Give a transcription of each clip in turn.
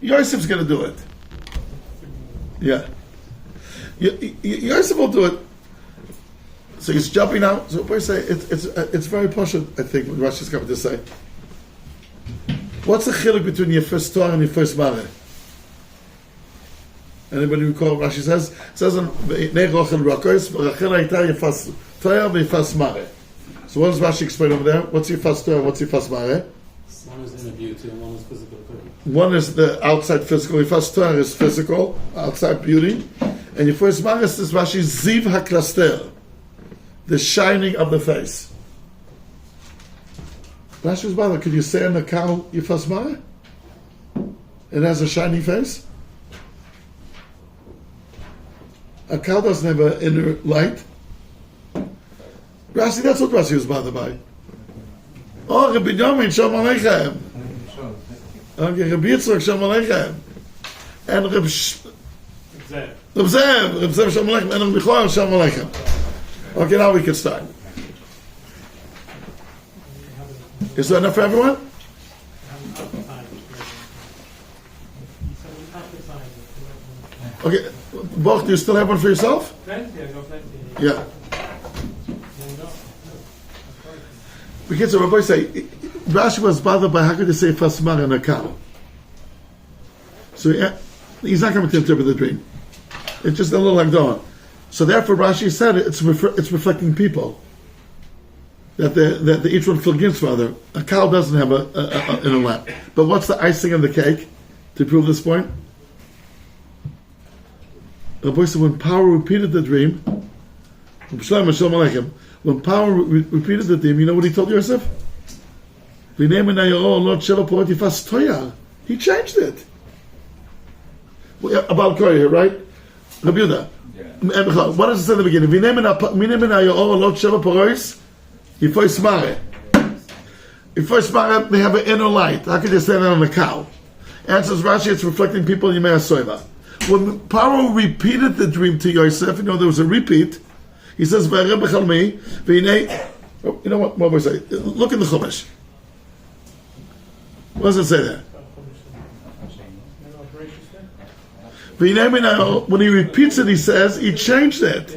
Yosef's going to do it. Yeah. Yosef will do it. So he's jumping out. So I say it's very poshut, I think, what Rashi's coming to say. What's the chiluk between your first Torah and your first Mare? Anybody recall what Rashi says? It says in Nei Rochel Rokos, Rachel Aita Yefas Torah Yefas Mare. So what does Rashi explain over there? What's your first Torah? What's your first Mare? One is inner beauty and one is physical beauty. One is the outside physical. Your first Torah is physical, outside beauty. And your first Mare is Rashi Ziv HaKlaster, the shining of the face. Rashi was bothered. Could you say on a cow your first Mare? It has a shiny face? A cow doesn't have an inner light. Rashi, that's what Rashi was bothered by. Oh, Rabbi Yomin, Shalom Aleichem. Okay, Rabbi Yitzchak, Shalom Aleichem. And Reb Zev, Shalom Aleichem. And Rabbi Choar, Shalom Aleichem. Okay, now we can start. Is that enough for everyone? Okay, Boch, do you still have one for yourself? Plenty, I got plenty. Yeah. Because the Rabbi say, Rashi was bothered by how could they say Fasmar and a cow? So he's not going to interpret the dream. It's just a little like dawn. So therefore Rashi said it's reflecting people. That each one forgives Father. A cow doesn't have in a lap. But what's the icing on the cake to prove this point? The boy said when Power repeated the dream, when Power repeated the dream, you know what he told Yosef? He changed it. About Korea, right? Rabbi Yehuda. What does it say in the beginning? They have an inner light. How can you say that on a cow? Answers Rashi, it's reflecting people in Yemei HaSoiva. When Paro repeated the dream to Yosef, there was a repeat. He says, you know what was I? Look in the Chumash. What does it say there? When he repeats it, he says, he changed it.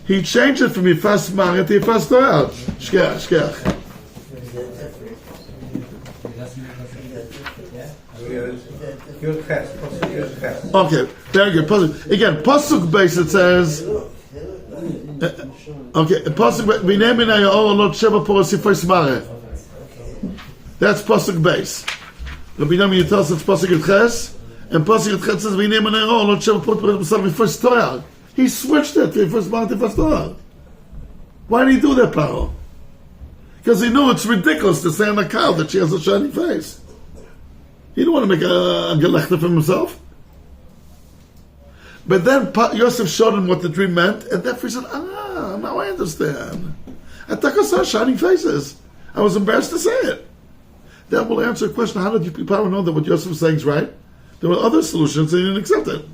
He changed it from Yifas Mare to Yifas Torah. Shkeach. Okay, very good. Again, Pasuk base it says. Okay, Pasuk that's Pasuk base. Rabbi Nami, you tell us it's Pasuk Ches, and Pasuk Ches says Torah. He switched it to first Mare to first Torah. Why did he do that, Paro? Because he knew it's ridiculous to say on a cow that she has a shiny face. He didn't want to make a gelechter for himself. But then Yosef showed him what the dream meant, and therefore he said, now I understand. I thought I saw shining faces. I was embarrassed to say it. That will answer the question, how did you people know that what Yosef was saying is right? There were other solutions, and he didn't accept it.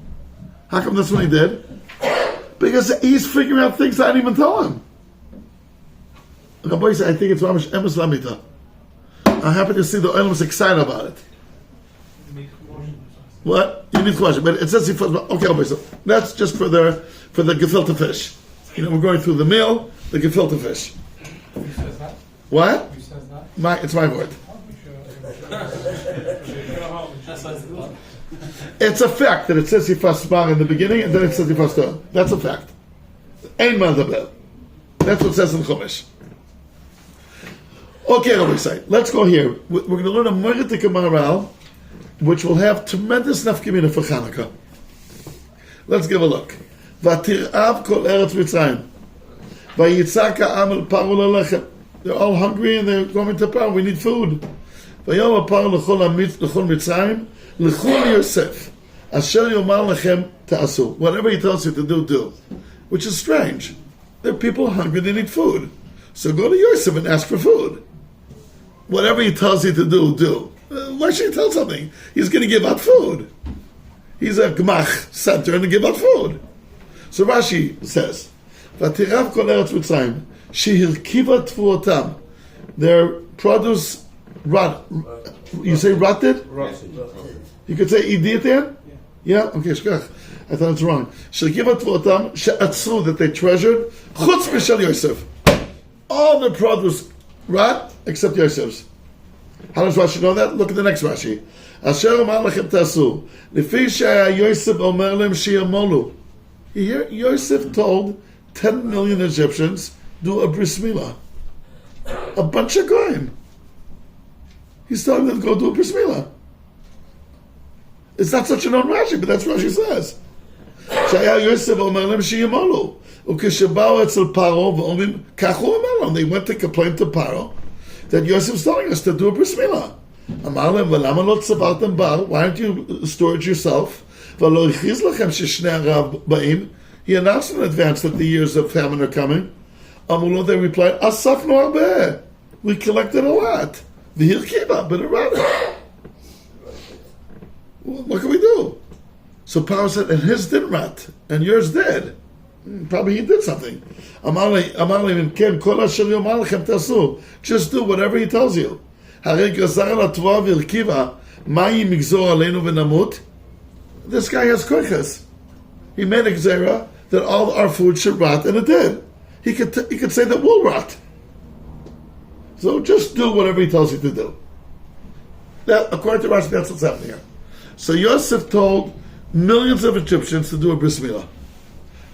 How come that's what he did? Because he's figuring out things I didn't even tell him. Rabbi said, I think it's Mamish Emes Lamita. I'm happy to see the Olam was excited about it. What? You need question, but it says he first. Okay, so that's just for the gefilte fish. We're going through the meal, the gefilte fish. Who says that? What? Who says that? It's my word. It's a fact that it says Yifas Mare in the beginning, and then it says Yifas Torah. That's a fact. Ein Madaber. That's what it says in Chumash. Okay, Rabbi say, let's go here. We're going to learn a Meritik Maharal, which will have tremendous nafkamina for Chanukah. Let's give a look. Vatir'av kol eretz Mitzrayim. Vayitzak ha'am el paro lelechem. They're all hungry and they're going to Paro. We need food. Vayom ha'paro l'chol Mitzrayim l'chol Yosef. Asher yomar lechem ta'asu. Whatever he tells you to do. Which is strange. There are people hungry, they need food. So go to Yosef and ask for food. Whatever he tells you to do. Why should he tell something? He's going to give out food. He's a Gmach center and to give out food. So Rashi says, Vatirav kol eretz Mitzrayim, shehirkiva tfuotam. Their produce Rot. You say rotted? You could say idi at the end? Yeah? Okay, shkach. I thought it's wrong. Shekiva tvotam she'atzru, that they treasured, chutz mishal Yosef. All the produce rot except Yosef's. How does Rashi know that? Look at the next Rashi. Asher amar lechem tasu, lefi she'aya Yosef omer lem sheyamolu. Here, Yosef told 10 million Egyptians, do a bris milah. A bunch of goyim. He's telling them to go do a bris milah. It's not such a known Rashi, but that's what Rashi says. Shaya Yosef omer lem sheyamolu. Ukeshabao etzel Paro v'omim kachu omer. They went to complain to Paro that Yosef's telling us to do a bris milah. Amar lem v'lama lo tzavartem bar. Why don't you store it yourself? V'lo yichiz lachem sheshnei arav ba'im. He announced in advance that the years of famine are coming. Amulo, they replied, Asafnu arbeh. We collected a lot. V'hir kiba, but it rotted. What can we do? So Paro said, and his didn't rot, and yours did. Probably he did something. Just do whatever he tells you. This guy has koiches. He made a gzera that all our food should rot, and it did. He could say that we'll rot. So just do whatever he tells you to do. That, according to Rashi, that's what's happening here. So Yosef told millions of Egyptians to do a bris milah,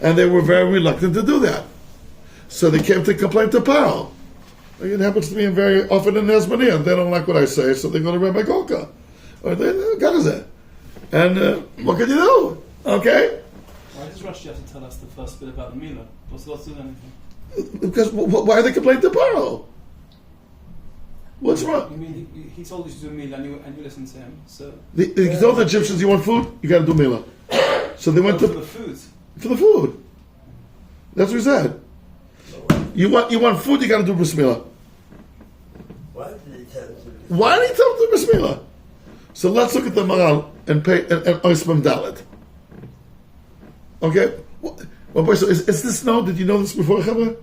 and they were very reluctant to do that. So they came to complain to Paro. It happens to me very often in Nezmania, and they don't like what I say, so they go to Rabbi Golka. Or they Gaza. And what can you do? Okay? Why does Rashi have to tell us the first bit about the milah? What's not doing anything? Because why are they complaining to Paro? What's wrong? You mean he told you to do milah and you listened to him? So He told the Egyptians, you want food? You got to do milah. So they went for to... the food. For the food. That's what he said. You want food, you got to do bris milah. Why did he tell him to do? Why did he tell them to do bris milah? So let's look at the Maral and pay and Oismam Dalet. Okay? Well, boy, so is this no? Did you know this before, Chavra?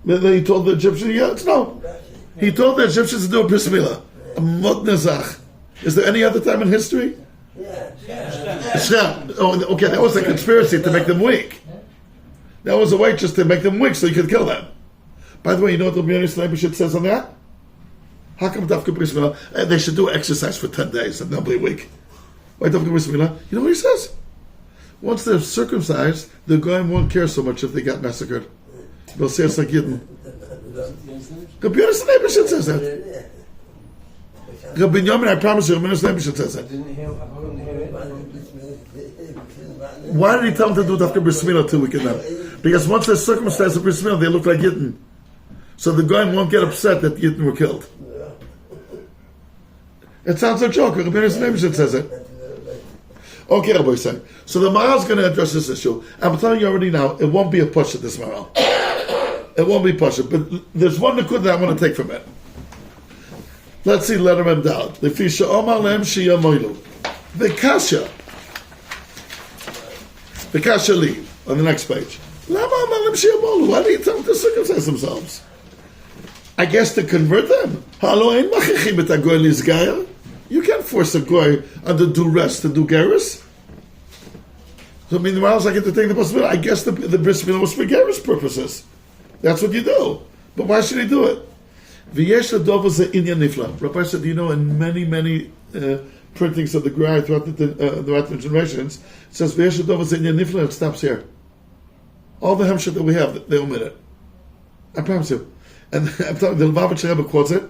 That he told the Egyptians, yeah, it's no. He told the Egyptians to do a bris milah. A mod nezach. Is there any other time in history? Yeah. Oh, okay, that was a conspiracy to make them weak. That was a way just to make them weak so you could kill them. By the way, you know what the Rabbi Yonah says on that? How come Dafka Bris Milah? They should do exercise for 10 days and they'll be weak. Why Dafka Bris Milah? You know what he says? Once they're circumcised, the goyim won't care so much if they got massacred. They'll say it's like Yidden. Rabbi Yonah says that. Rabbi Yonah, I promise you, Rabbi Yonah says that. Why did he tell them to do Dafka Bris Milah 2 weeks in them? Because once they're circumcised with Bris Milah, they look like Yidden. So the goyim won't get upset that Yidden were killed. It sounds like a joke. Rabbi Yonah says it. Okay, Rabbi Yisrael. So the Maral is going to address this issue. I'm telling you already now, it won't be a push at this Maral. It won't be push. But there's one likud that I want to take from it. Let's see, letter Mem Dal. Lefi she'omar lehem sheyamoilu. The kasha li on the next page. Lama amar lehem sheyamoilu. Why do you tell them to circumcise themselves? I guess to convert them. Halo ein machichim et hagoy lizgayer. You can't force a goy under duress to do gerus. So I mean, the Maral I get to take the possibility. I guess the bris milah was for gerus purposes. That's what you do. But why should he do it? V'yesh l'dov ze inyan nifla. Rabbi said, you know, in many printings of the Gra throughout the generations, it says v'yesh l'dov ze inyan nifla. It stops here. All the hemshah that we have, they omit it. I promise you. And I'm telling you, the Lubavitcher Rebbe quotes it,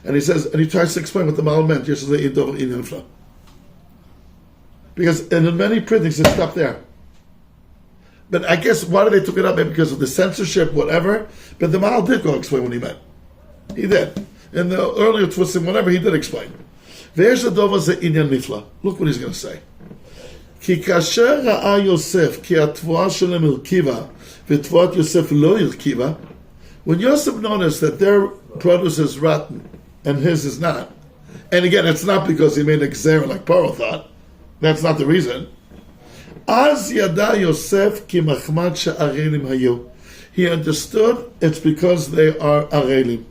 and he says, and he tries to explain what the Maral meant. Yesh ze inyan nifla. Because in many printings, it stopped there. But I guess why they took it up? Maybe because of the censorship, whatever. But the Maral did go explain what he meant. He did. In the earlier twisting, whatever, he did explain. Ve'esh l'dova ze inyan nifla. Look what he's going to say. Ki kasher ra'a Yosef ki atvoa shelem irkiva v'tvoat Yosef lo irkiva. When Yosef noticed that their produce is rotten and his is not, and again, it's not because he made a gzera like Paro thought. That's not the reason. Az yada Yosef ki machmat she'arelim hayu. He understood it's because they are arelim.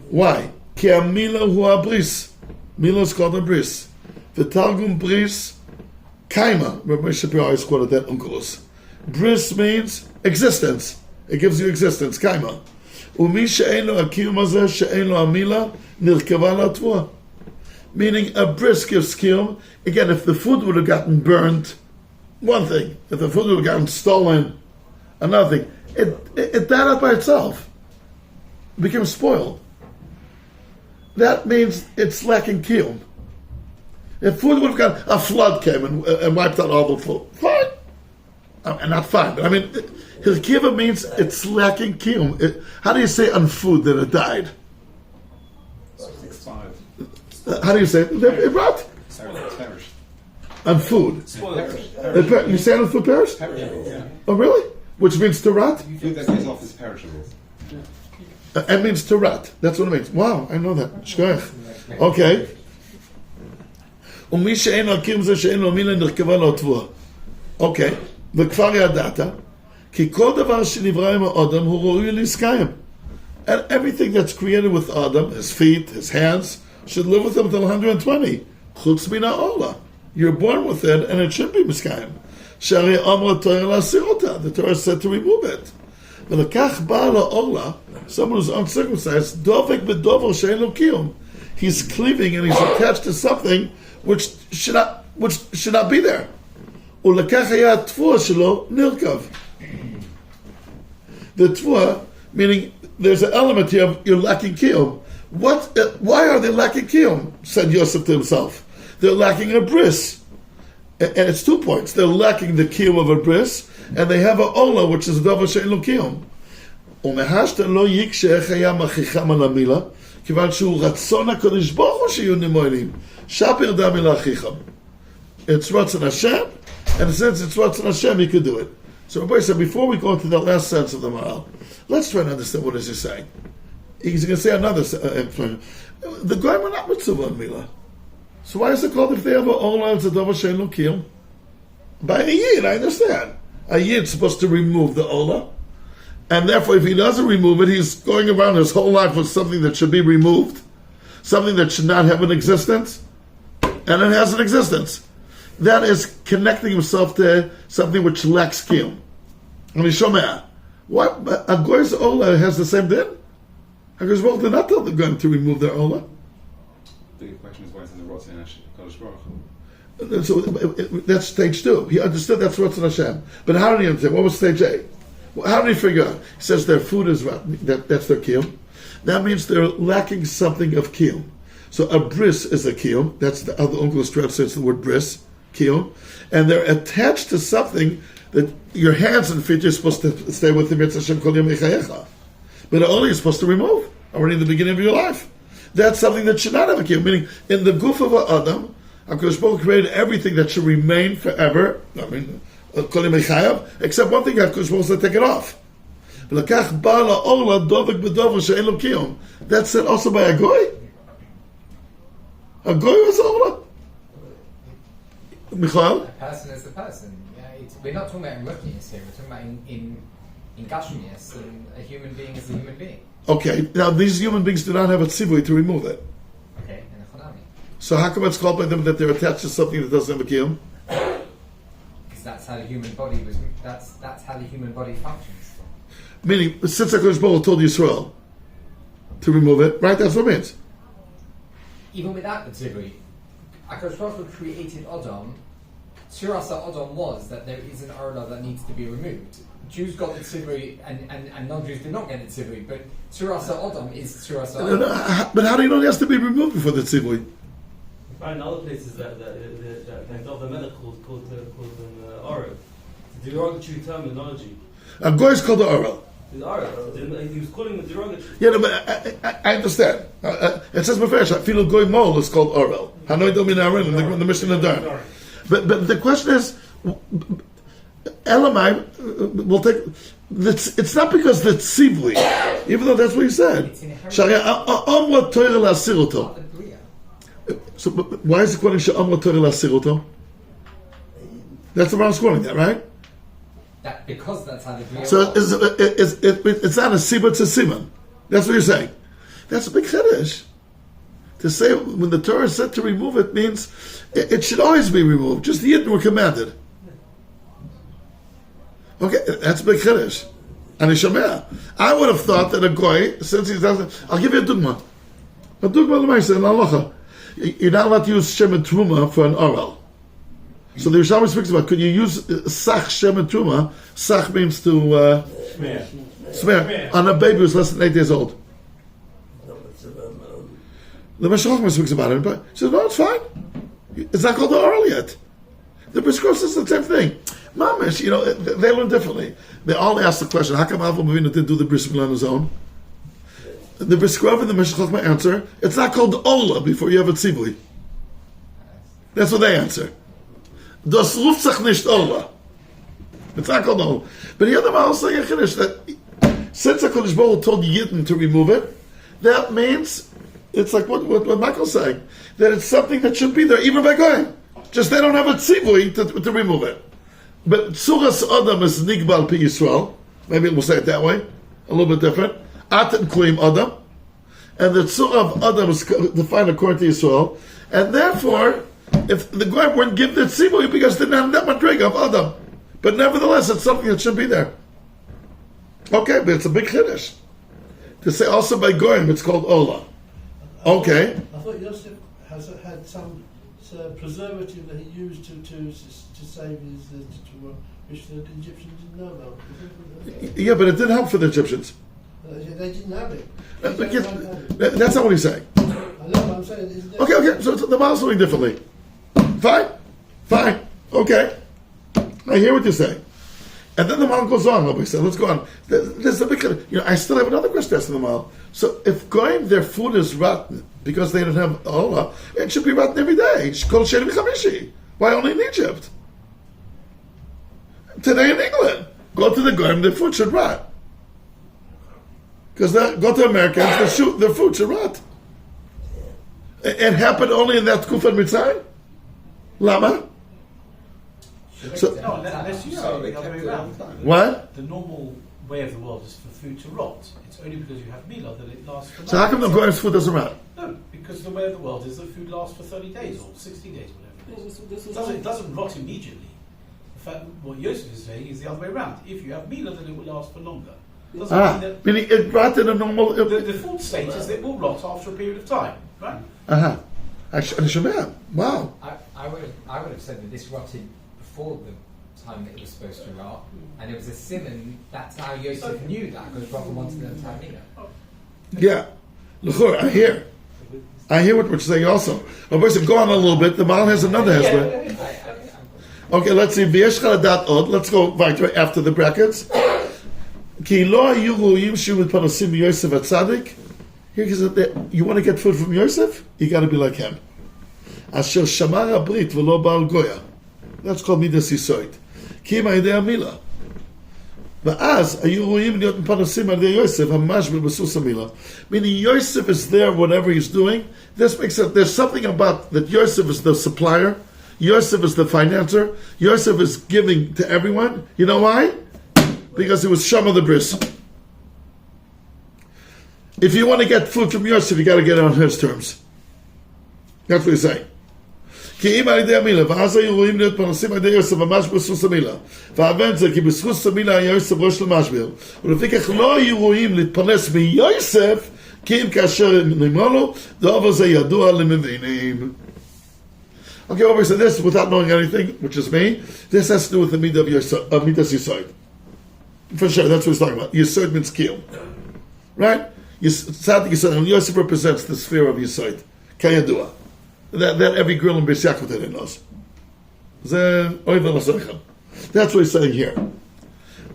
Why? Ki amila hu a bris. Mila is called a bris. The Targum bris, kaima. Rabbi Shapiro always quoted that Unkelos. Bris means existence. It gives you existence, kaima. Umi she'en lo akiyum hazeh she'en lo amila nirkava lo tvua. Meaning a bris gives kiyum. Again, if the food would have gotten burned, one thing. If the food would have gotten stolen, another thing. It died out by itself. It became spoiled. That means it's lacking kiyum. If food would have gone, a flood came and wiped out all the food, fine. And not fine, but I mean, his kiyum means it's lacking kiyum. How do you say on food that it died? Expired. How do you say it? It rot. Perished. On food. You say it on food perished? Perishable, yeah. Oh, really? Which means to rot? Food that goes off is perishable. It means to rot. That's what it means. Wow, I know that. Shkoyach. Okay. ומי שאין לו קיום זה שאין לו מילה נרכבה לו תבואה. אוקיי. וכבר ידעת, כי כל דבר שנברא עם האדם הוא ראוי לעסקיים. And everything that's created with Adam, his feet, his hands, should live with him until 120. חוץ מן העולה. You're born with it, and it should be מסקיים. שהרי אמר התורה להסיר אותה. The Torah said to remove it. ולקח בעל העולה, someone who's uncircumcised, דובק בדובר שאין לו קיום. He's cleaving and he's attached to something which should not be there. ולקח היה התבואה שלו נרכב. The tvuah, meaning there's an element here of you're lacking kiyum. Why are they lacking kiyum? Said Yosef to himself. They're lacking a bris. And it's 2 points. They're lacking the kiyum of a bris, and they have a ola, which is a davar she'en lo kiyum. ומהשת לא יקשה איך היה מכריחם על המילה, כיוון שהוא רצון הקדוש ברוך הוא שיהיו נמוינים. שפר דם אל אחיכם. It's Ratzon Hashem, and since it's Ratzon Hashem, he could do it. So Rabbi said, before we go into the last sense of the Maral, let's try to understand what is he saying. He's going to say another explanation. The Goyim were not mitzvah on Milah. So why is it called if they have a Ola, it's a Dover Shein Lo Kiyum? By a Yid, I understand. A Yid's supposed to remove the Ola, and therefore if he doesn't remove it, he's going around his whole life with something that should be removed, something that should not have an existence, and it has an existence. That is connecting himself to something which lacks kiyum. And Shomea, what a goy's ola has the same din? Because well, they're not told they're going to remove their ola. The question is why it's in the Ratzon Hashem, Kodesh Baruch Hu. So that's stage 2. He understood that's Ratzon Hashem. But how did he understand? What was stage A? How did he figure out? He says their food is that's their kiyum. That means they're lacking something of kiyum. So a bris is a kiyum. That's how the Unkelos translates the word bris, kiyum. And they're attached to something that your hands and feet are supposed to stay with him. Hashem kol yom yechayecha. But only you're supposed to remove already in the beginning of your life. That's something that should not have a kiyum. Meaning, in the goof of Adam, HaKadosh Baruch Hu created everything that should remain forever. I mean, kol yom yechayev, except one thing HaKadosh Baruch Hu said, take it off. L'kach ba'al ha'ola dovek b'dover she'en lo kiyum. That's said also by a goy. A goy was ola. Michal? A person is a person. Yeah, we're not talking about in Ruchnius here. We're talking about in Gashmius, and a human being is a human being. Okay, now these human beings do not have a tzivui to remove it. Okay, and a chonami. So how come it's called by them that they're attached to something that doesn't have a kiyum? Because that's how the human body was. That's how the human body functions. Meaning, since HaKadosh Baruch Hu told Yisrael to remove it, right? That's what it means. Even without the tzivui, HaKadosh Baruch Hu created Adam. Tzuras Adam was that there is an orla that needs to be removed. Jews got the tzivui and non-Jews did not get the tzivui, but Tzuras Adam is Tzuras Adam. But how do you know it has to be removed before the tzivui? You find other places that the medical called oral. The derogatory terminology. A goy is called the oral. He was calling the derogatory. Yeah, no, but I understand. It says Mefesh, Filo goy mol is called oral. Hanoi do min arin in the Mishnah Nadar. But the question is, Elamai will take. It's not because the tzivui, even though that's what he said. So why is it quoting she'amra Torah lasiroto? That's the Ram's quoting that, right? That because that's how the Bria So was. it's not a sibah, it's a simon. That's what you're saying. That's a big chiddush. To say when the Torah said to remove it means it should always be removed. Just the Yidden were commanded. Okay, that's big chiddush. And I would have thought that a goy, since he doesn't, I'll give you a dugma. A dugma l'maisa in halacha. You're not allowed to use shem and truma for an oral. So the Yerushalmi speaks about, could you use sach shem and truma? Sach means to smear on a baby who's less than 8 years old. The Meshachim speaks about it, but he says, no, it's fine. It's not called the oral yet. The Bris is the same thing. Mamish, they learn differently. They all ask the question, how come Avraham Avinu didn't do the Bris Milah on his own? The Bris and the Meshachim answer, it's not called Ola before you have a tzivui. That's what they answer. Das ruft sich nicht Ola. It's not called Ola. But the other Maal saying a Chiddush that since HaKadosh Baruch Hu told Yidden to remove it, that means it's like what Michael's saying, that it's something that should be there even by going. Just they don't have a tzivui to remove it. But Tzuras Adam is Nigbal Pi Yisrael. Maybe we'll say it that way, a little bit different. Aten Kuim Adam. And the Tzura of Adam is defined according to Yisrael. And therefore, if the Goyim wouldn't give the tzivui because they didn't have that madriga of Adam. But nevertheless, it's something that should be there. Okay, but it's a big chiddush. To say also by Goyim, it's called Ola. Okay. I thought Yosef had some preservative that he used to save his, which the Egyptians didn't know about. Yeah, but it didn't help for the Egyptians. They didn't have it. That's not what he's saying. I know what I'm saying. Okay, so the Maal's doing differently. Fine, okay. I hear what you're saying. And then the Maal goes on, let's go on. There's a big, I still have another question to ask the Maal. So if Goyim, their food is rotten because they don't have Allah, it should be rotten every day. Why only in Egypt? Today in England, go to the Goyim, their food should rot. Because go to Americans, their food should rot. It happened only in that Kufan Mitzrayim? Lama? So, No, unless you say the other way around. What? The normal way of the world is for food to rot. It's only because you have Milah that it lasts for So how come the Goyim's food doesn't rot? No, because the way of the world is that food lasts for 30 days or 60 days, whatever it is. It doesn't rot immediately. In fact, what Yosef is saying is the other way around. If you have Milah, then it will last for longer. Doesn't mean that Meaning it rot in a normal... the default state is that it will rot after a period of time, right? Actually, wow. I would have said that this rotted before the time that it was supposed to rot, and it was a simon. That's how Yosef knew that because Prophet wanted them to have Milah. Yeah. L'chor, I hear what you're saying also. But go on a little bit. The Maal has another husband. Okay, let's see. Let's go right after the brackets. Ki lo hayu ru'im shu mitparasim Yosef atzadik. Here he says that you want to get food from Yosef, you got to be like him. Asher shamar habrit v'lo ba'al goya. That's called midas yisoid. Ki ma'idei Milah. Va'az hayu ru'im liot mitparasim al yedei Yosef hamash b'besus Milah. Meaning Yosef is there whatever he's doing. This makes sense. There's something about that Yosef is the supplier. Yosef is the financer. Yosef is giving to everyone. You know why? Because it was Shama the Bris. If you want to get food from Yosef, you got to get it on his terms. That's what he's saying. כי אם על ידי המילה, ואז היו רואים להיות פרנסים על ידי יוסף ממש בסוס המילה. והאבן זה כי בסוס המילה היה יוסף ראש למשבר. ולפיכך לא היו רואים להתפרנס מיוסף, כי אם כאשר נאמר לו, דאב הזה ידוע למבינים. Okay, over so this, without knowing anything, which is me, this has to do with the midah of midas yisoid. For sure, that's what he's talking about. Yisoid means kiyum. Right? Tzadik Yisoid, and Yosef represents the sphere of Yisoid. Kayadua. That every girl in Beis Yaakov knows. That's what he's saying here.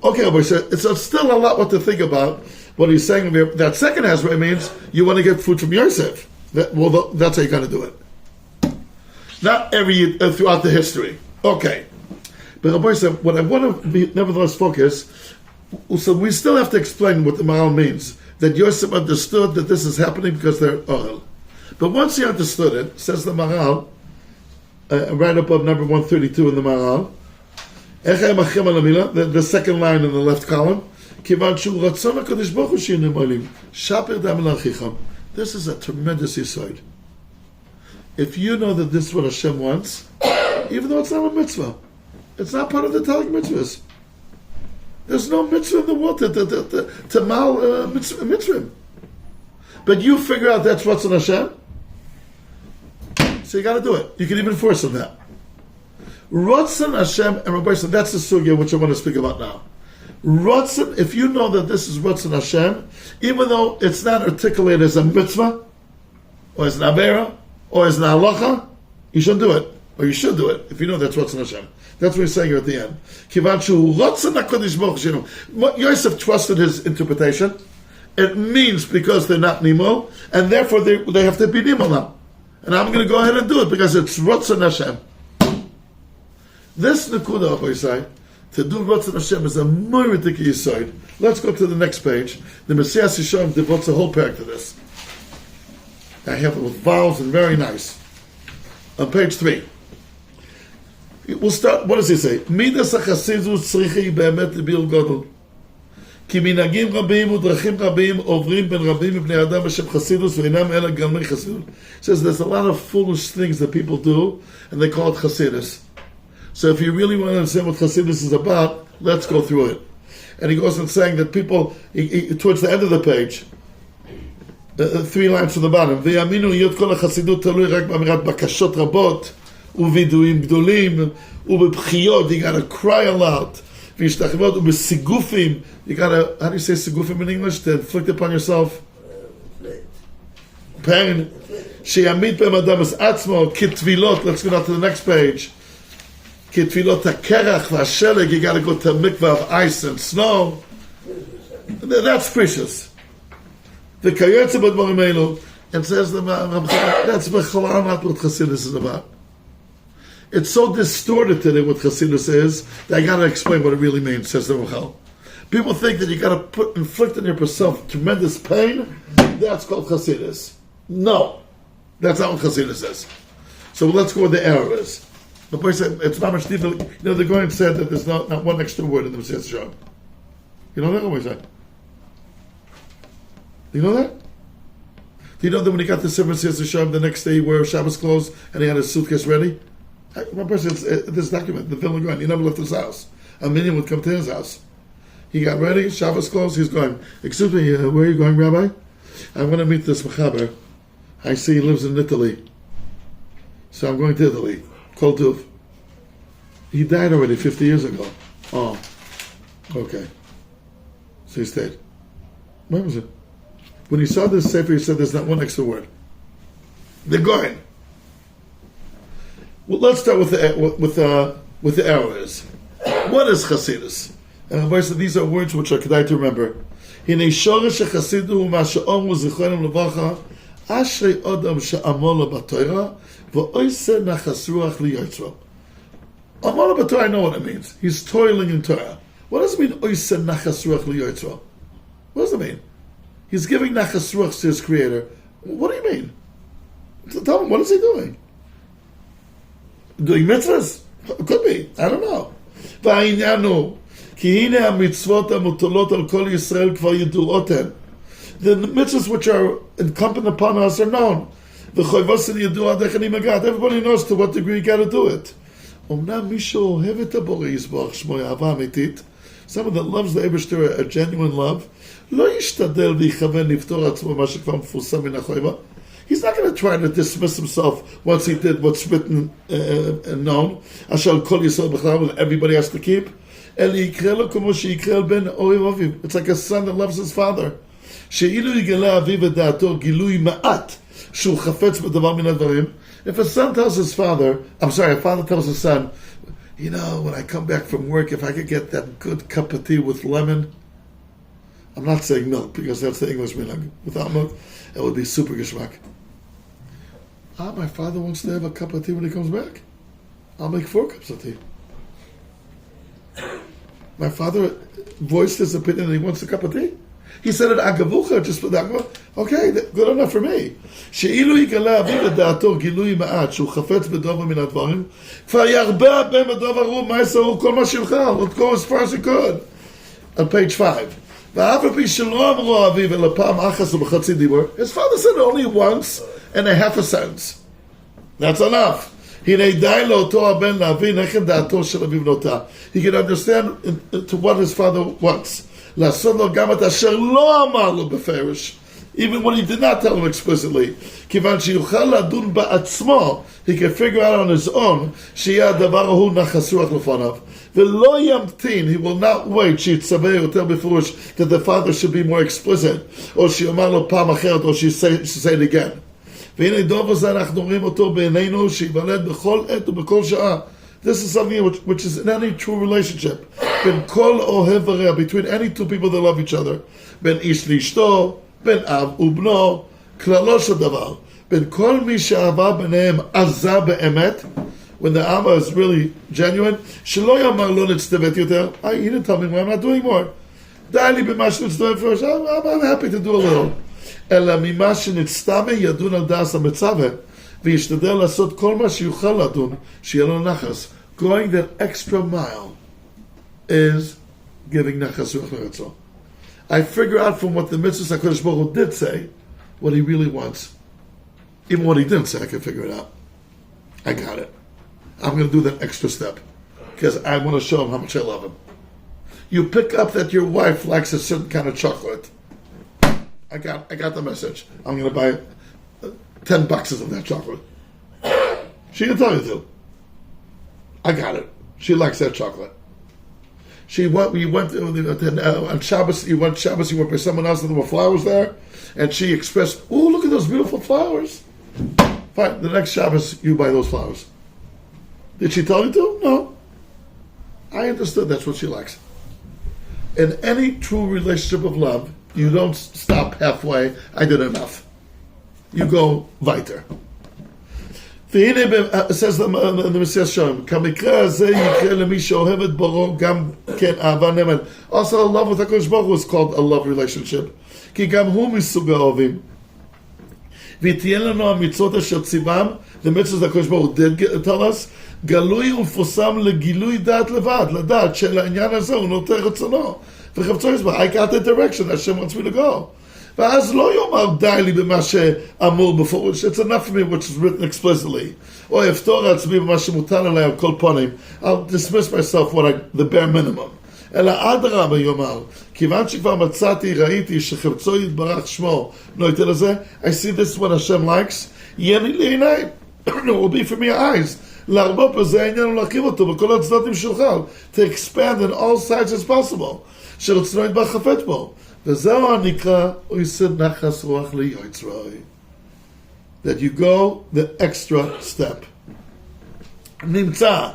Okay, but it's still a lot what to think about. What he's saying here. That second Hezbollah means you want to get food from Yosef. That's how you got to do it. Not every throughout the history. Okay. But Rabbi said, what I want to be nevertheless focus, so we still have to explain what the Maral means. That Yosef understood that this is happening because they're oil. But once he understood it, says the Maral, right above number 132 in the Maral, the second line in the left column, this is a tremendous yisoid. if you know that this is what Hashem wants, even though it's not a mitzvah, it's not part of the Talik mitzvahs. There's no mitzvah in the world to mal mitzvah. But you figure out that's what's in Hashem, so you got to do it. You can even force on that. Ratzon Hashem and Rabbi said that's the sugya which I want to speak about now. Ratzon, if you know that this is Ratzon Hashem, even though it's not articulated as a mitzvah, or as an avera, or as an halacha, you shouldn't do it. Or you should do it, if you know that's Ratzon Hashem. That's what he's saying here at the end. Kivachu Ratzon HaKadosh Baruch Hu. Yosef trusted his interpretation. It means because they're not Nimo, and therefore they have to be Nimo now. And I'm going to go ahead and do it because it's Ratzon Hashem. This Nakuda, Rabbi Yisai, to do Ratzon Hashem is a Moiridik Yisai. Let's go to the next page. The Messiah Yishaim devotes a whole parak to this. I have it with vowels and very nice. On page 3. We'll start, what does he say? Midas HaChasidus tzrichi be'emet libir godel. כי מנהגים רבים ודרכים רבים עוברים בין רבים מבני אדם בשם חסידוס ואינם אלא גלמי חסידות. It says there's a lot of foolish things that people do and they call it Chasidus. So if you really want to understand what Chasidus is about, let's go through it. And he goes on saying that people, towards the end of the page, 3 lines from the bottom, ויאמינו להיות כל החסידות תלוי רק באמירת בקשות רבות ווידויים גדולים ובבחיות, you gotta cry a lot. וישתחוות ובסיגופים, you gotta, how do you say sigufim in English? To inflict upon yourself pain. שיעמיד בהם אדם את עצמו כתבילות, let's go down to the next page. כתבילות הקרח והשלג, you gotta go to a mikveh of ice and snow. That's precious. The kayotze b'dvarim elu, and says the that's b'chalal not what Chassidus is about. It's so distorted today what Chassidus is that I got to explain what it really means. Says the Ramchal. People think that you got to inflict on yourself tremendous pain. That's called Chassidus. No, that's not what Chassidus is. So let's go where the error is. The boy said it's not much deeper. You know, the Goyen said that there's not one extra word in the Messiah's job. You know that? What he said? Do you know that? Do you know that when he got to Sefer Messiah's Shabbat, the next day he wore Shabbos clothes and he had his suitcase ready? One person, this document, the Vilna Gaon, he never left his house. A minion would come to his house. He got ready, Shabbos clothes, he's going, excuse me, where are you going, Rabbi? I'm going to meet this Mechaber. I see he lives in Italy. So I'm going to Italy. Kol Tuv. He died already 50 years ago. Oh, okay. So he stayed. When was it? When he saw this Sefer, he said there's not one extra word. They're going. Well, let's start with the errors. What is Chasidus? And Rabbi said these are words which are kedai to remember. Hinei shoresh hachasidu ma she'omu zichronim levacha ashrei odam she'amola b'Torah v'oiseh nachas ruach liyotzro. Amola b'Torah, I know what it means. He's toiling in Torah. What does it mean, oiseh nachas ruach liyotzro? What does it mean? He's giving nachas ruach to his Creator. What do you mean? Tell him, what is he doing? Doing mitzvahs? Could be. I don't know. והעניין כי הנה המצוות המוטלות על כל ישראל כבר ידועות הן. The mitzvahs which are incumbent upon us are known. וחויבוסן ידוע עד איך אני מגעת. Everybody knows to what degree you got to do it. אמנם מי שאוהב את הבורא יסבוך שמו אהבה אמיתית, someone that loves the Eibishter, a genuine love, לא ישתדל ויכוון לפתור עצמו מה שכבר מפורסם מן החויבה. He's not going to try to dismiss himself once he did what's written and known. Ashal kol yisrael b'chalal, everybody has to keep. It's like a son that loves his father. If a son tells his father, a father tells his son, you know, when I come back from work, if I could get that good cup of tea with lemon, I'm not saying milk because that's the English meaning. Without milk, it would be super geschmack. My father wants to have a cup of tea when he comes back. I'll make 4 cups of tea. My father voiced his opinion and he wants a cup of tea. He said it agavucha, just for that. Okay, good enough for me. שאילו יגלה אביו לדעתו גילוי מעט שהוא חפץ בדובר מן הדברים, כבר ירבה הרבה בדובר הוא מעשר הוא כל מה שלך. Let's go as far as he could. On page 5. ואף על פי שלא אמרו אביו אלא פעם אחת ובחצי דיבור, his father said it only once and a half a sentence. That's enough. He can understand to what his father wants. Even when he did not tell him explicitly. He can figure out on his own. He will not wait that the father should be more explicit. Or she should say it again. This is something which is in any true relationship. Between any two people that love each other. Ben ish lishto, ben av ubno, klalo shadavar. Ben kol mi she'ava b'nehem azah be'emet. When the Ava is really genuine, shelo yamar lo nitztevet yoter. He didn't tell me more, I'm not doing more. Da'li b'mash nitztevet first. I'm happy to do a little. אלא ממה שנצטווה ידון על דעת המצווה וישתדל לעשות כל מה שיוכל לדון שיהיה לו נחס. Going that extra mile is giving נחס רוח לרצון. I figure out from what the mitzvahs HaKadosh Baruch Hu did say what he really wants. Even what he didn't say, I can figure it out. I got it. I'm going to do that extra step because I want to show him how much I love him. You pick up that your wife likes a certain kind of chocolate. I got the message. I'm going to buy 10 boxes of that chocolate. She can tell you to. I got it. She likes that chocolate. We went on Shabbos. You went Shabbos. You went by someone else, and there were flowers there, and she expressed, "Oh, look at those beautiful flowers." Fine. The next Shabbos, you buy those flowers. Did she tell you to? No. I understood that's what she likes. In any true relationship of love, you don't stop halfway. I did enough. You go weiter. It says the Messiah Shalom. Also, a love with HaKadosh Baruch Hu is called a love relationship. The mitzvahs HaKadosh Baruch Hu did tell us. גלוי ומפורסם לגילוי דעת לבד, לדעת שלעניין הזה הוא נוטה רצונו. וחפצו יסבר, I got the direction Hashem wants me to go. ואז לא יאמר די לי במה שאמור בפורש, it's enough for me which is written explicitly. או יפתור עצמי במה שמוטל עליי על כל פנים. I'll dismiss myself the bare minimum. אלא אדרבה יאמר, כיוון שכבר מצאתי, ראיתי שחפצו יתברך שמו, נוטה לזה, I see this is what Hashem likes, יהיה לי לעיניים. It will be for me eyes. להרבות בזה העניין להרכיב אותו בכל הצדדים שלך, to expand in all sides as possible, שרצונו יתברך חפץ בו. וזהו הנקרא, יסוד נחס רוח ליוצרוי. That you go the extra step. נמצא,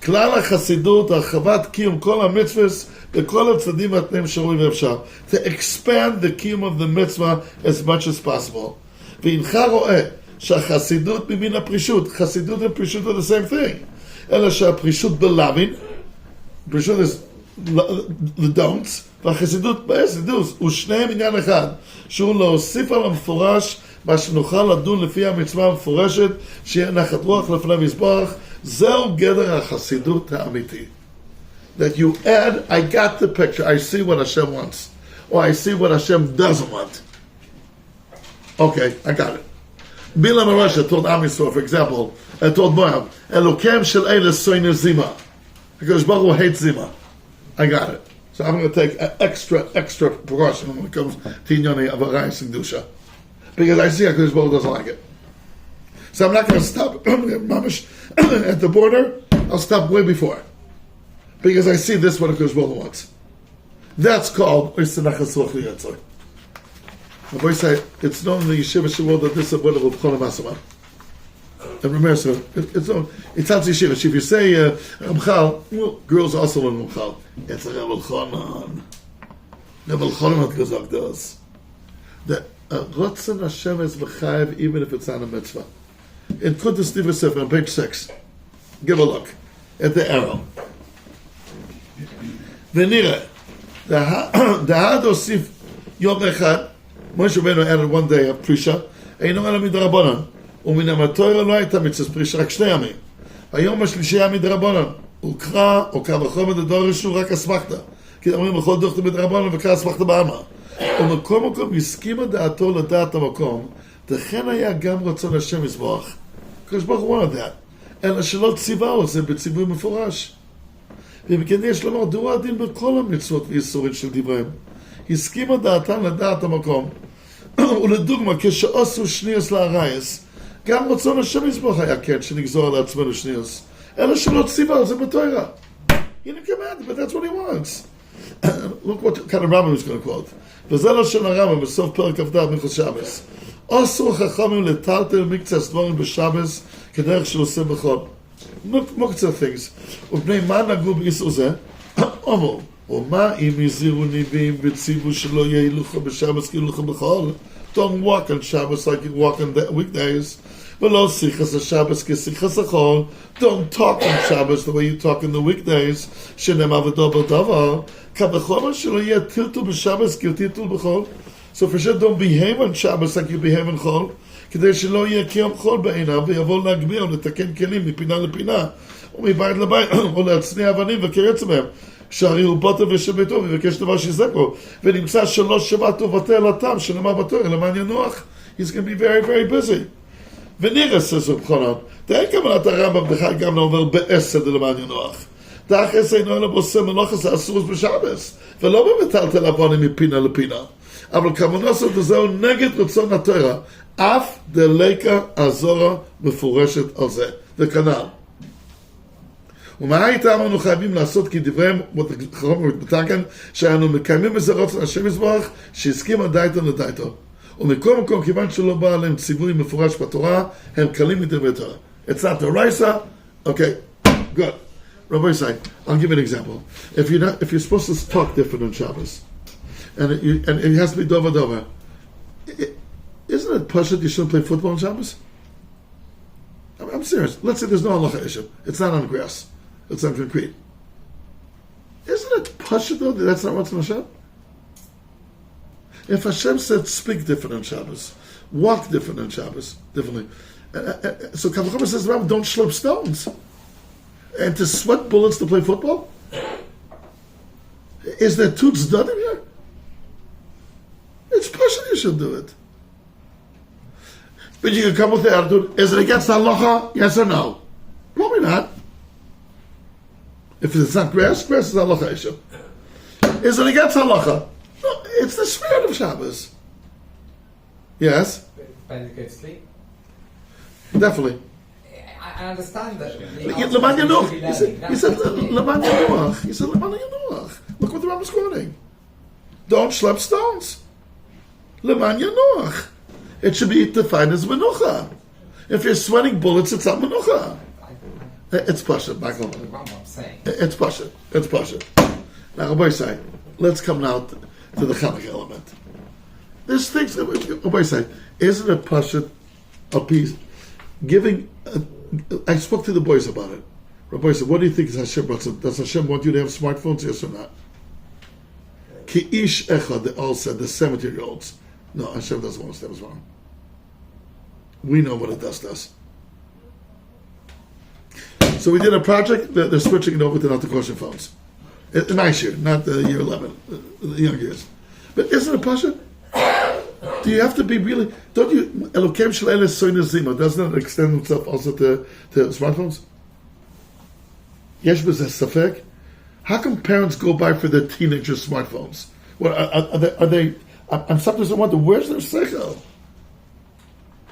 כלל החסידות, הרחבת קיום כל המצווס, בכל הצדדים והתנאים שראוי ואפשר. To expand the קיום of the mitzvah as much as possible. והנך רואה, שהחסידות ממין הפרישות, חסידות ופרישות are the same thing, אלא שהפרישות בלאווין, פרישות is the don'ts, והחסידות באסידוס, ושניהם עניין אחד, שהוא להוסיף על המפורש, מה שנוכל לדון לפי המצווה המפורשת, שיהיה נחת רוח לפניו יסברך, זהו גדר החסידות האמיתי. That you add, I got the picture, I see what Hashem wants, or I see what Hashem doesn't want. Okay, I got it. Bilam Arasha told Am Yisrael, for example, told Moab, Elokem shel eile soiner zima. Because Baruch Hu hates zima. I got it. So I'm going to take an extra precaution when it comes to Inyoni of Arayis and Dusha. Because I see HaKadosh Baruch Hu doesn't like it. So I'm not going to stop mamish at the border. I'll stop way before. Because I see this what HaKadosh Baruch Hu wants. That's called Oisenachas Ruach Liyatzoi. The boy say it's known in the yeshiva world that this is a word of B'chol HaMasama. And remember, so it's not yeshiva. If you say Ramchal, well, girls also learn Ramchal. It's a Rebel Chonon. Rebel Chonon gesagt das. The Ratzon Hashem is l'chayev even if it's not a mitzvah. In Kuntas Divrei Sefer on page 6, give a look at the arrow. V'nireh, the had osif yom echad. Moshe Rabbeinu added one day of Prisha, אינו אלא מדרבנן, ומן המתורה לא הייתה מצווה פרישה, רק 2 ימים. היום השלישי היה מדרבנן, וקרא, או קרא וחומר לדור ראשון רק אסמכתא, כי אומרים בכל דוכתא מדרבנן וקרא אסמכתא בעלמא. ומקום הסכימה דעתו לדעת המקום, וכן היה גם רצון השם יסברך. הקדוש ברוך הוא wanted that. אלא שלא ציווה על זה בציווי מפורש. וכן יש לומר, דעו הדין בכל המצוות ואיסורים של דבריהם. הסכימה דעתן לדעת המקום. ולדוגמה, כשעשו שניוס לארייס, גם רצון השם יזבח היה כן, שנגזור על עצמנו שניוס. אלא שלא ציווה על זה בתורה. He didn't command it, but that's what he wants. Look what kind of Rambam is going to quote. וזה לשון הרמב"ם בסוף פרק כ"ד מלכות שבס. אסור חכמים לטלטל מקצת דברים בשבס כדרך שעושה בכל. מוקצת things. ובני מה נגעו באיסור זה? אבל, ומה אם הזהירו נביאים וציוו שלא יהיה הילוכה בשבס כהילוכה בכל? Don't walk on Shabbos like you walk on the weekdays. ולא שיחס השבס כשיחס החול. Don't talk on Shabbos the way you talk in the weekdays. שנאמר ודובר דבר. כבחומר שלא יהיה טלטול בשבס כי הוא טלטול בחול. So for sure don't behave on Shabbos like you behave on חול. כדי שלא יהיה קיום חול בעיניו ויבוא להגביר ולתקן כלים מפינה לפינה. ומבית לבית או להצניע אבנים וכיוצא מהם. שהרי הוא בוטר ושביתו ובקש דבר שיזק לו. ונמצא שלא שבת ובטל התם שנאמר בתורה למען ינוח. He's going to be very very busy. ונראה ססו בחונן. תראה כמנת הרמב"ם בכלל גם לא אומר בעשד למען ינוח. תאחס אינו אלא בוסם מלוכס האסורוס בשבס. ולא במטלטל אבונים מפינה לפינה. אבל כמונוסות וזהו נגד רצון התורה. אף דליקה הזורה מפורשת על זה. וכנ"ל. ומה הייתה אמרנו חייבים לעשות כי דבריהם מתקן שאנו מקיימים בזה רצון השם יזבח שהסכים הדייתו לדייתו. ומכל מקום כיוון שלא בא עליהם ציווי מפורש בתורה הם קלים מדברי תורה. It's not the Raisa. Okay, good. Rabbi Yisai, I'll give you an example. If you're supposed to talk different on Shabbos and it has to be dova, isn't it pashut you shouldn't play football on Shabbos? I'm serious. Let's say there's no halacha issue. It's not on grass. It's on concrete. Isn't it pashut though that that's not what's in Hashem? If Hashem said speak different on Shabbos, walk different on Shabbos, differently. So Kavachama says, don't slip stones. And to sweat bullets to play football? Is there two tzdadim here? It's pashut you should do it. But you can come with the attitude, is it against halacha? Yes or no? Probably not. If it's not grass is halacha issue. Is it against halacha? No, it's the spirit of Shabbos. Yes? Better go to sleep. Definitely. I understand that. Leman Yanuach. He said Leman Yanuach. He said Leman Yanuach. Look what the Rambam is quoting. Don't schlep stones. Leman Yanuach. It should be defined as menucha. If you're sweating bullets, it's not menucha. It's pashut, Michael. It's pashut. It's pashut. Now, Rabbi Yisai, let's come now to the Chanukah element. There's things. Rabbi Yisai, isn't it pashut a piece giving? I spoke to the boys about it. Rabbi Yisai, what do you think is Hashem? Does Hashem want you to have smartphones? Yes or not? Ki ish echad, they all said, the 70-year-olds. No, Hashem doesn't want us to have wrong. We know what it does to us. So we did a project, they're switching it over to not the kosher phones. A nice year, not the year 11, the young years. But isn't it pasha? Do you have to be really, don't you, Elokem Shalele Soina Zima, doesn't it extend itself also to smartphones? Yesh b'zeh safek? How come parents go buy for their teenagers smartphones? What, are they I'm sometimes I wonder, where's their seichel?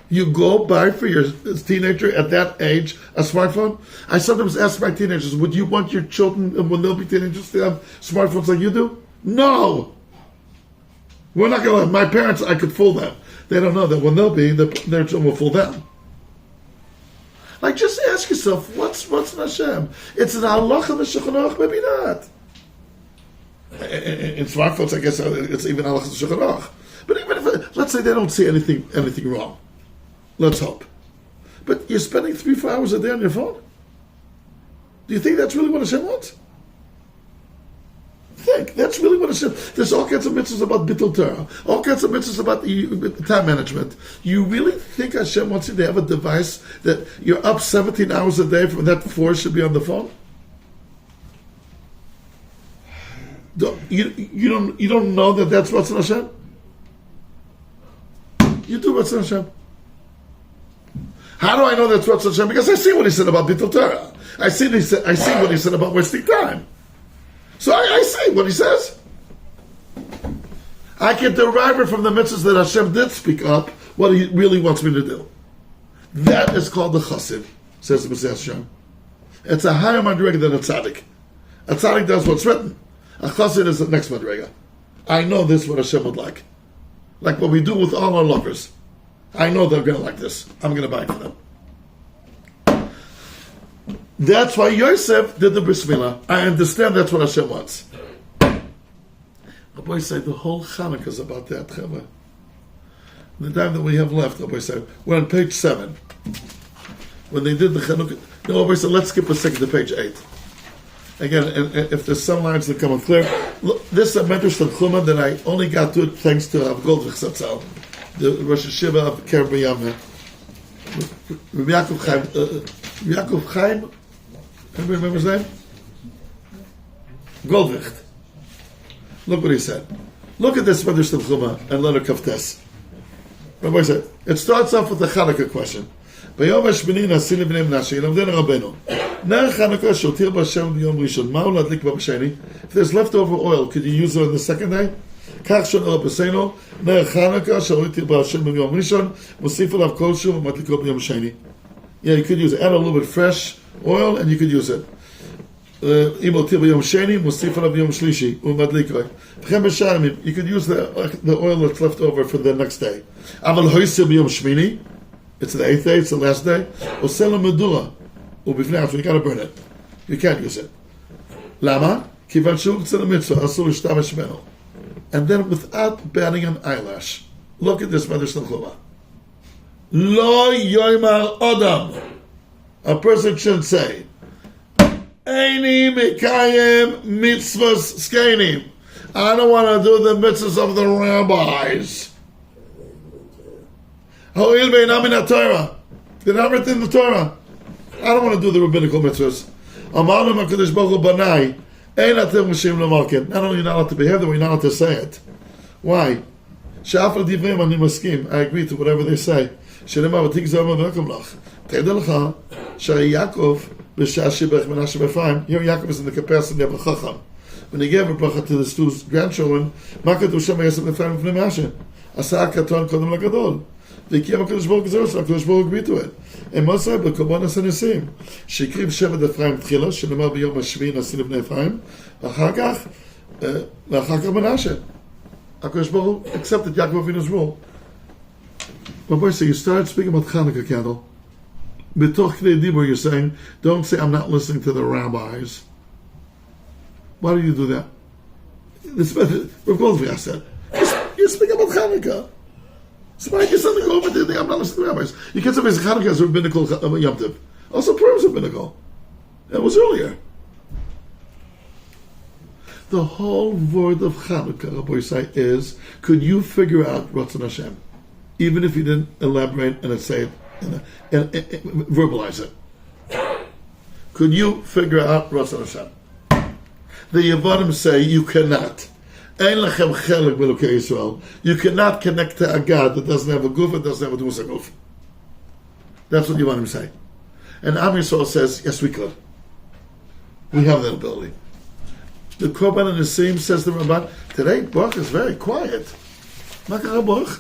You go buy for your teenager at that age a smartphone? I sometimes ask my teenagers, would you want your children, when they'll be teenagers, to have smartphones like you do? No! We're not going to, my parents, I could fool them. They don't know that when they'll be, their children will fool them. Like, just ask yourself, what's in Hashem? It's an halacha of the Shulchan Aruch, maybe not. In smartphones, I guess it's even halacha of the Shulchan Aruch. But even if, let's say they don't see anything wrong. Let's hope. But you're spending 3-4 hours a day on your phone? Do you think that's really what Hashem wants? Think, that's really what Hashem... There's all kinds of mitzvahs about Bittul Torah, all kinds of mitzvahs about time management. You really think Hashem wants you to have a device that you're up 17 hours a day from that 4 should be on the phone? You don't know that that's what's in Hashem? You do what's in Hashem. How do I know that's Ratzon Hashem? Because I see what he said about Bittul Torah. I see what he said about wasting time. So I see what he says. I can derive it from the mitzvahs that Hashem did speak up, what he really wants me to do. That is called the chassid, says the Messiah Hashem. It's a higher madrega than a tzaddik. A tzaddik does what's written. A chassid is the next madrega. I know this is what Hashem would like. Like what we do with all our lovers. I know they're going to like this. I'm going to buy it for them. That's why Yosef did the bris milah. I understand that's what Hashem wants. Rabbi said the whole Chanukah is about that. The time that we have left, Rabbi said, we're on page 7. When they did the Chanukah, no, Rabbi said, let's skip a second to page 8. Again, if there's some lines that come unclear, look, this is a Medrash Tanchuma that I only got to it thanks to Rav Goldvich Zatzal, the Rosh Hashiva of Kerb B'Yameh. Rabbi Yaakov Chaim, anybody remember his name? Goldvich. Look what he said. Look at this Medrash Tanchuma and letter Kaftes. Rabbi said, it starts off with the Chanukah question. ביום השמיני נשיא לבני מנשה, ילמדנו רבנו. נר חנוכה שהותיר בהשם ביום ראשון, מהו להדליק בה בשני? If there's leftover oil, could you use it on the second day? כך שונה רבסנו, נר חנוכה שהותיר בהשם ביום ראשון, מוסיף עליו כלשהו ומדליקו ביום שני. Yeah, you could use it. Add a little bit fresh oil and you could use it. אם הותיר ביום שני, מוסיף עליו ביום שלישי, ומדליקו. וכן בשעמים, you could use the oil that's left over for the next day. אבל הויסר ביום שמיני, it's the 8th day, it's the last day. Osela medula. Ubifnei, you gotta burn it. You can't use it. Lama? Kivan shuk tzeh mitzvah, asur l'shtamesh meno. And then without batting an eyelash. Look at this Medrash Tanchuma. Lo yoymar odam. A person shouldn't say, Eini mikayim mitzvahs skenim. I don't want to do the mitzvahs of the rabbis. They're not written in the Torah. I don't want to do the rabbinical mitzvahs. Not only you're not allowed to behave that way, you're not allowed to say it. Why? I agree to whatever they say. Here Yaakov is in the capacity of a chacham. When he gave a bracha to his two grandchildren, והקים הקדוש ברוך הוא גזר שלו, הקדוש ברוך הוא הגביא to it. הם מה עושה בקורבן עשה ניסים? שהקריב שבט אפרים תחילה, שנאמר ביום השביעי נשיא לבני אפרים, ואחר כך מנשה. הקדוש ברוך הוא accepted Yaakov Avinu's rule. But boy, so you started speaking about Hanukkah candle. B'toch k'nei dibur, you're saying, don't say I'm not listening to the rabbis. Why do you do that? Rav Goldvich said, you're speaking about Hanukkah. So why can something go over there? I'm not listening to rabbis. You can't say Hanukkah is a rabbinical Yom Tov. Also, Purim is rabbinical. It was earlier. The whole word of Hanukkah, Rabbi Yisai, is, could you figure out Ratzon Hashem? Even if you didn't elaborate and say it, and verbalize it. Could you figure out Ratzon Hashem? The Yevanim say you cannot. You cannot connect to a God that doesn't have a goof and doesn't have a dusa goof. That's what you want him to say. And Am Yisrael says, yes, we could. We have that ability. The Korban and the Nisim says to the Ramban, today Baruch is very quiet. Makara Baruch.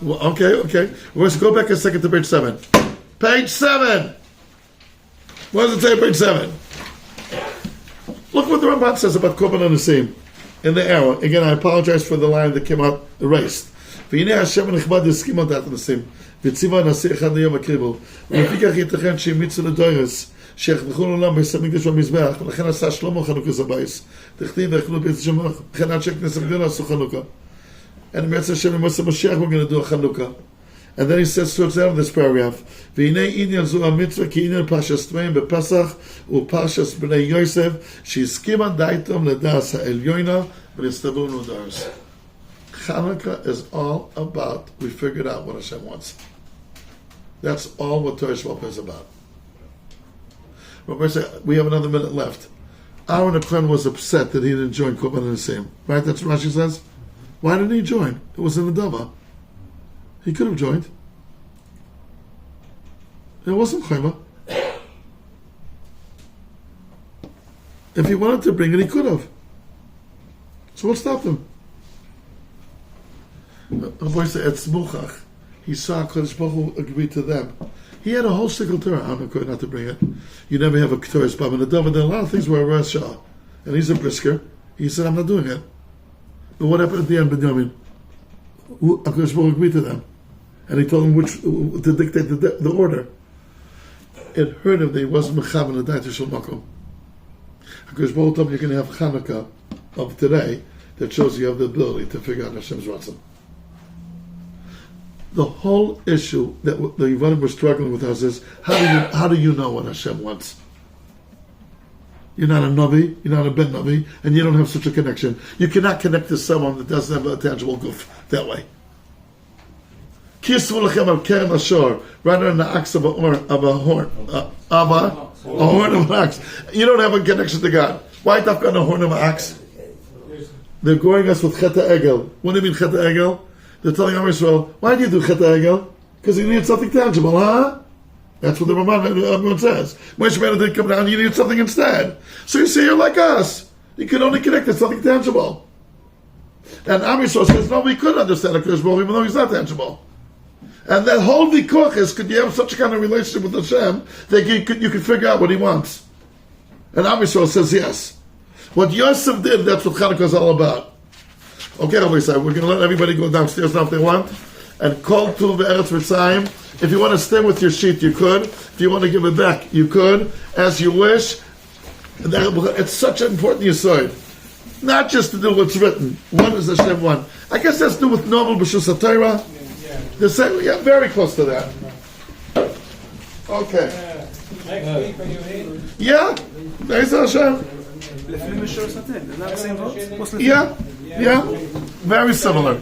Well, okay. Let's go back a second to page 7. Page 7! What does it say, page 7? Look what the Ramban says about Korban and Nisim in the arrow. Again, I apologize for the line that came out erased. והנה השם הנכבד הסכים על דעת הניסים, וציווה הנשיא אחד ליום הקריבו, ולפיכך ייתכן שהמיצו לדוירס, שיחנכו לעולם בית המקדש במזבח, ולכן עשה שלמה חנוכת הבייס, תכתיב ויאכלו בית השם, וכן עד שכנסת גדולה עשו חנוכה. And בעצם השם למעשה משיח we're going to do a חנוכה. And then he says towards the end of this paragraph, והנה עניין זו המצווה כי עניין פרשס טמאים בפסח ופרשס בני יוסף שהסכימה דייתם לדעס העליונה ונסתברו נודרס. Hanukkah is all about, we figured out what Hashem wants. That's all what Torah Shemot is about. We have another minute left. Aaron Akron was upset that he didn't join Korban and Nisim. Right? That's what Rashi says? Why didn't he join? It was in the Dava. He could have joined. It wasn't chayma. If he wanted to bring it, he could have. So what stopped him? Rabbi said, "It's muchach." He saw Kodesh Baruch Hu agree to them. He had a whole sickle Torah. I'm not not to bring it. You never have a Torah spam and a dove, and then a lot of things were a Rasha. And he's a brisker. He said, "I'm not doing it." But what happened at the end, Benjamin? Kodesh Baruch Hu agreed to them, and he told them which to dictate the order. It hurt him that he wasn't mechav in the Daita Shel Makom. Kodesh Baruch Hu told him you're going to have Chanukah of today that shows you have the ability to figure out Hashem's ratzon. The whole issue that the Yevanim were struggling with us is how do you know what Hashem wants? You're not a Navi, you're not a Ben Navi, and you don't have such a connection. You cannot connect to someone that doesn't have a tangible goof that way. Kisvu lechem al keren ashor, rather than the axe of a horn of an axe. You don't have a connection to God. Why talk on a horn of an axe? They're going us with Cheta Egel. What do you mean Cheta Egel? They're telling Am Yisrael, why do you do Cheta Egel? Because you need something tangible, huh? That's what the Ramban everyone says. Moshe Rabbeinu didn't come down, you need something instead. So you say you're like us. You can only connect to something tangible. And Am Yisrael says, no, we could understand a Kodesh Baruch Hu, even though he's not tangible. And that whole vikoch is, could you have such a kind of relationship with Hashem that you could figure out what he wants? And Am Yisrael says yes. What Yosef did, that's what Chanukah is all about. Okay, Rabbi Yisrael, we're going to let everybody go downstairs now if they want. And call to Be'eretz Mitzrayim. If you want to stay with your sheet, you could. If you want to give it back, you could, as you wish. It's such an important yesod. Not just to do what's written. What does Hashem want? I guess that's to do with normal B'shus HaTorah. The same, yeah, very close to that. Okay. Next week when you're here. Yeah, Be'ez Hashem. לפי מה שעושה אתם, זה לא בסדר? Yeah, very similar.